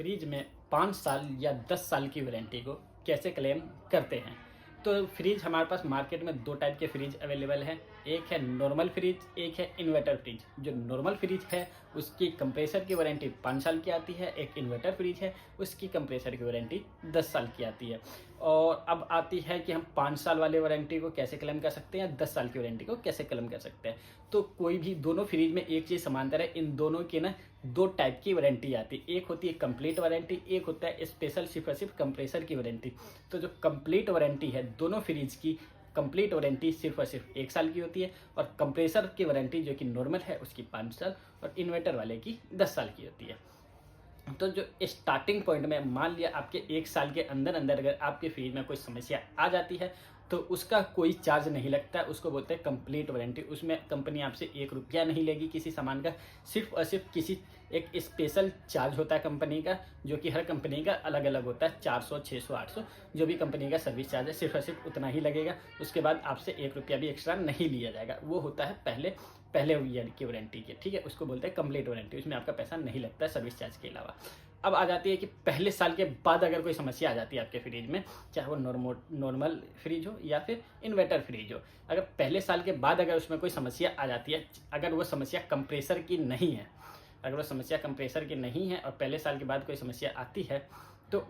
Fridge में 5 साल या 10 साल की वारंटी को कैसे क्लेम करते हैं। तो फ्रिज हमारे पास मार्केट में 2 टाइप के फ्रिज अवेलेबल हैं। एक है नॉर्मल फ्रिज, एक है इन्वर्टर फ्रिज। जो नॉर्मल फ्रिज है उसकी कंप्रेसर की वारंटी 5 साल की आती है। एक इन्वर्टर फ्रिज है उसकी कंप्रेसर की वारंटी 10 साल की आती है। और अब आती है कि हम 5 साल वाले वारंटी को कैसे क्लेम कर सकते हैं या 10 साल की वारंटी को कैसे क्लेम कर सकते हैं। तो कोई भी दोनों फ्रिज में एक चीज़ समांतर है, इन दोनों की ना 2 टाइप की वारंटी आती है। एक होती है कंप्लीट वारंटी, एक होता है स्पेशल सिर्फ और सिर्फ कंप्रेसर की वारंटी। तो जो कंप्लीट वारंटी है दोनों फ्रिज की कंप्लीट वारंटी सिर्फ और सिर्फ 1 साल की होती है, और कंप्रेसर की वारंटी जो कि नॉर्मल है उसकी 5 साल और इन्वर्टर वाले की 10 साल की होती है। तो जो स्टार्टिंग पॉइंट में मान लिया आपके 1 साल के अंदर अंदर अगर आपके फ्रिज में कोई समस्या आ जाती है तो उसका कोई चार्ज नहीं लगता, उसको बोलते हैं कंप्लीट वारंटी। उसमें कंपनी आपसे 1 रुपया नहीं लेगी किसी सामान का, सिर्फ और सिर्फ किसी एक स्पेशल चार्ज होता है कंपनी का, जो कि हर कंपनी का अलग अलग होता है। 400, 600, 800 जो भी कंपनी का सर्विस चार्ज है सिर्फ और सिर्फ उतना ही लगेगा। उसके बाद आपसे 1 रुपया भी एक्स्ट्रा नहीं लिया जाएगा। वो होता है पहले ईयर की वारंटी के, ठीक है, उसको बोलते हैं कंप्लीट वारंटी। उसमें आपका पैसा नहीं लगता है सर्विस चार्ज के अलावा। अब आ जाती है कि पहले साल के बाद अगर कोई समस्या आ जाती है आपके फ्रिज में, चाहे वो नॉर्मल फ्रिज हो या फिर इन्वर्टर फ्रिज हो, अगर पहले साल के बाद अगर उसमें कोई समस्या आ जाती है, अगर वो समस्या कंप्रेसर की नहीं है, अगर वो समस्या कंप्रेसर की नहीं है और पहले साल के बाद कोई समस्या आती है, तो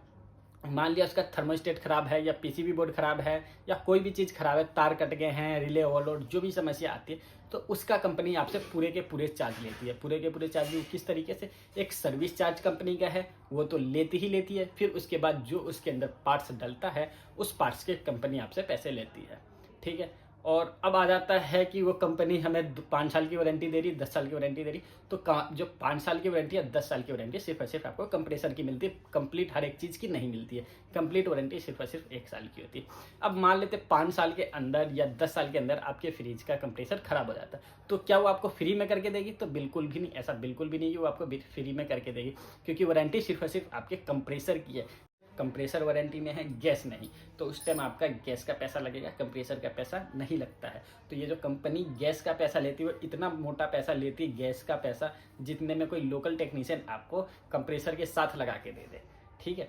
मान लिया उसका थर्मोस्टेट खराब है या पीसीबी बोर्ड खराब है या कोई भी चीज़ खराब है, तार कट गए हैं, रिले ओवरलोड, जो भी समस्या आती है, तो उसका कंपनी आपसे पूरे के पूरे चार्ज लेती है। पूरे के पूरे चार्ज भी किस तरीके से, एक सर्विस चार्ज कंपनी का है वो तो लेती ही लेती है, फिर उसके बाद जो उसके अंदर पार्ट्स डलता है उस पार्ट्स के कंपनी आपसे पैसे लेती है, ठीक है। और अब आ जाता है कि वो कंपनी हमें 5 साल की वारंटी दे रही, 10 साल की वारंटी दे रही, तो जो 5 साल की वारंटी या 10 साल की वारंटी सिर्फ और सिर्फ आपको कंप्रेसर की मिलती है, कंप्लीट हर एक चीज़ की नहीं मिलती है। कंप्लीट वारंटी सिर्फ और सिर्फ 1 साल की होती है। अब मान लेते 5 साल के अंदर या 10 साल के अंदर आपके फ्रिज का कंप्रेसर खराब हो जाता है, तो क्या वो आपको फ्री में करके देगी? तो बिल्कुल भी नहीं, ऐसा बिल्कुल भी नहीं कि वो आपको फ्री में करके देगी, क्योंकि वारंटी सिर्फ और सिर्फ आपके कंप्रेसर की है। कंप्रेसर वारंटी में है, गैस नहीं, तो उस टाइम आपका गैस का पैसा लगेगा, कंप्रेसर का पैसा नहीं लगता है। तो ये जो कंपनी गैस का पैसा लेती है वो इतना मोटा पैसा लेती है, गैस का पैसा, जितने में कोई लोकल टेक्नीशियन आपको कंप्रेसर के साथ लगा के दे दे, ठीक है।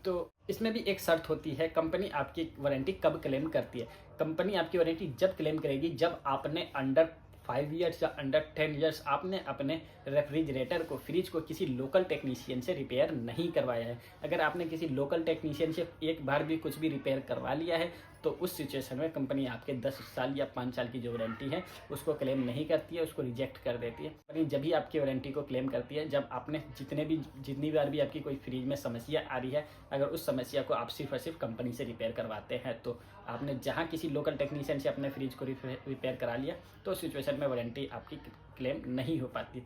तो इसमें भी एक शर्त होती है, कंपनी आपकी वारंटी कब क्लेम करती है। कंपनी आपकी वारंटी जब क्लेम करेगी जब आपने अंडर 5 ईयर्स या अंडर 10 ईयर्स आपने अपने रेफ्रिजरेटर को, फ्रिज को किसी लोकल टेक्नीशियन से रिपेयर नहीं करवाया है। अगर आपने किसी लोकल टेक्नीशियन से एक बार भी कुछ भी रिपेयर करवा लिया है तो उस सिचुएशन में कंपनी आपके 10 साल या 5 साल की जो वारंटी है उसको क्लेम नहीं करती है, उसको रिजेक्ट कर देती है। कंपनी जब भी आपकी वारंटी को क्लेम करती है जब आपने जितनी बार भी आपकी कोई फ्रिज में समस्या आ रही है, अगर उस समस्या को आप सिर्फ और सिर्फ कंपनी से रिपेयर करवाते हैं, तो आपने जहाँ किसी लोकल टेक्नीशियन से अपने फ्रिज को रिपेयर करा लिया, तो उस सिचुएशन में वारंटी आपकी क्लेम नहीं हो पाती।